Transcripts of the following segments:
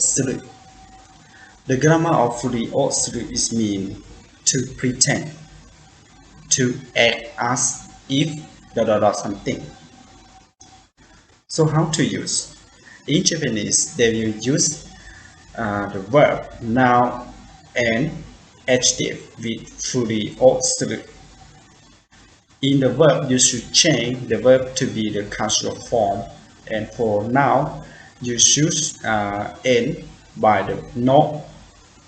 suru. The grammar of furi or suru is mean to pretend, to act as if something. So how to use? In Japanese, they will use the verb noun and adjective with furi or suru. In the verb, you should change the verb to be the casual form, and for noun, you should end by the no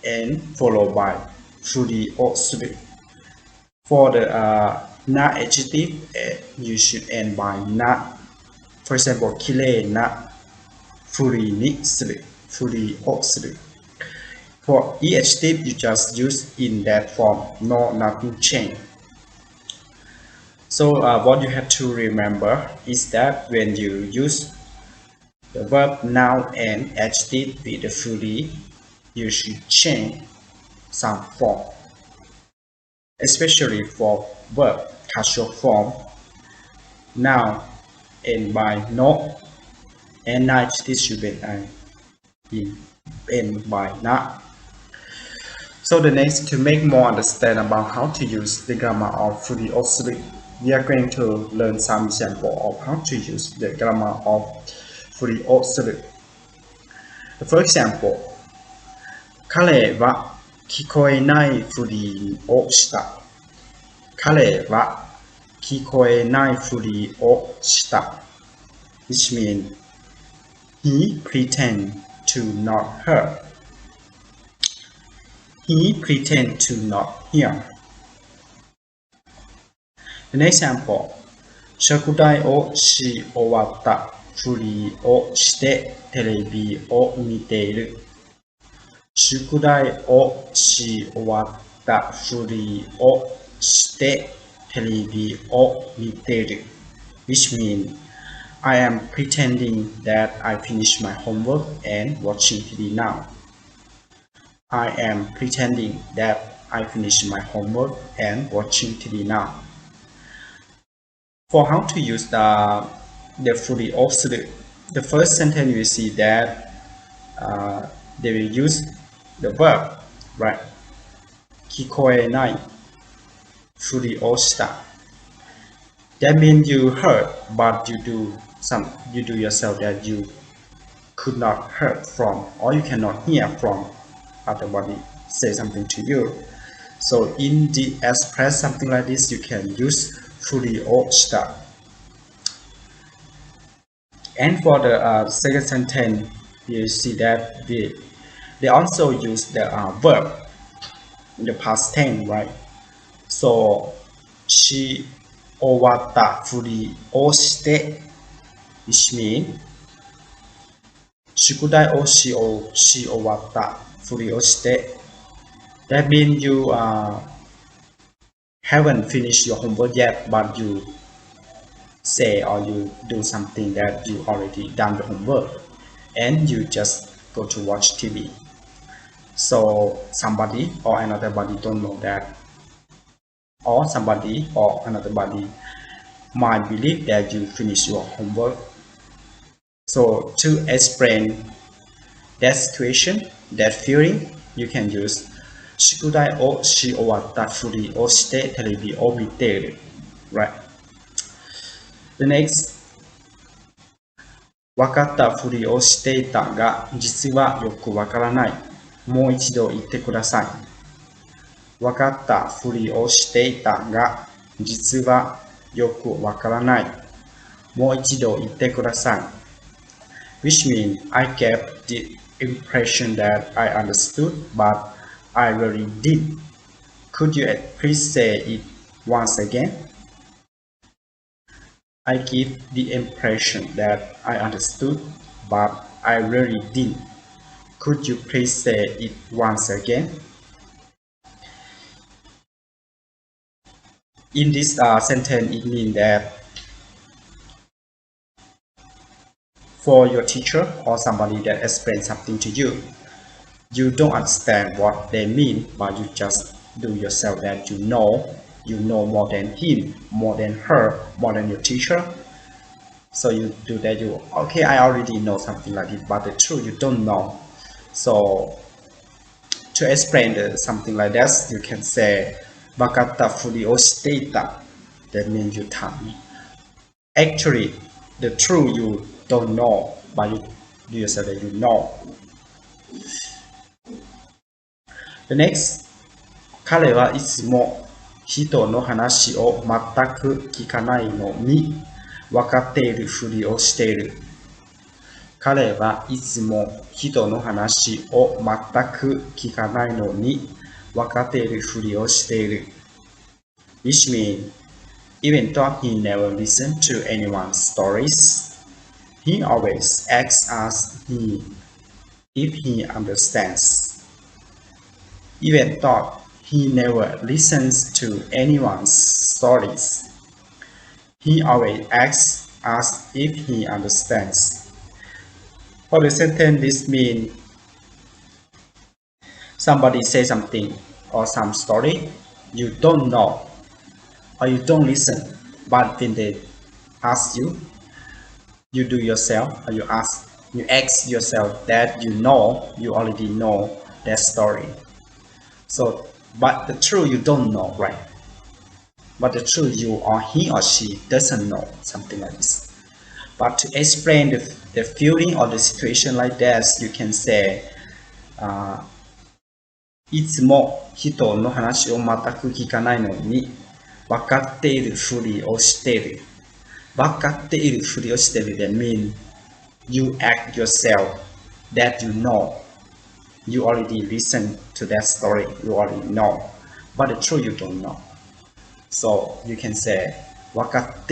and followed by furi or suru. For the na adjective, you should end by na. For example, kire na furi ni suru, furi or suru. For each adjective, you just use in that form, no nothing change. So what you have to remember is that when you use the verb noun and adjective with the furi, you should change some form, especially for verb casual form, noun end by no, and adjective should end by na. So the next, to make more understand about how to use the grammar of furi or suru, we are going to learn some example of how to use the grammar of furi or suru. The first example, 彼は聞こえないふりをした。彼は聞こえないふりをした。Which means he pretend to not hear. He pretend to not hear. The next example, 宿題をし終わったふりをしてテレビを見ている。宿題をし終わったふりをしてテレビを見ている。Which means I am pretending that I finished my homework and watching TV now. I am pretending that I finished my homework and watching TV now. For how to use the furi or suru, the first sentence you see that they will use the verb, right? 聞こえないふりをした。That means you heard, but you do yourself that you could not hear from, or you cannot hear from otherwise say something to you. So in the express something like this, you can use furi or shita. And for the second sentence, you see that they also use the verb in the past tense, right? So し終わったふりをして which means 宿題をし終わったふりをして that means you haven't finished your homework yet, but you say or you do something that you already done the homework and you just go to watch TV. So somebody or another body don't know that, or somebody or another body might believe that you finish your homework. So to explain that situation, that feeling, you can use 宿題をし終わったふりをしてテレビを見ている。Right. The next, 分かったふりをしていたが、実はよくわからない。もう一度言ってください。分かったふりをしていたが、実はよくわからない。もう一度言ってください。Which means I kept the impression that I understood, but I really did. Could you please say it once again? I give the impression that I understood, but I really did. Could you please say it once again? In this sentence, it means that for your teacher or somebody that explains something to you, you don't understand what they mean, but you just do yourself that you know more than him, more than her, more than your teacher. So you do that, okay, I already know something like it, but the truth you don't know. So to explain something like this, you can say Wakata furi o shiteita. That means you tell me. Actually, the truth you don't know, but you say that you know. The next, 彼はいつも人の話を全く聞かないのに分かっているふりをしている。彼はいつも人の話を全く聞かないのに分かっているふりをしている。Which means, even though he never listened to anyone's stories, he always asks us if he understands. Even though he never listens to anyone's stories, he always asks us if he understands. For the sentence, this means somebody says something or some story you don't know or you don't listen, but when they ask you, you do yourself or you ask yourself that you already know that story. So, but the truth you don't know, right? But the truth you or he or she doesn't know, something like this. But to explain the feeling or the situation like this, you can say, いつも人の話を全く聞かないのに分かっているふりをしている。分かっているふりをしている that means you act yourself that you know. You already listen to that story, you already know. But the truth you don't know. So you can say 分かって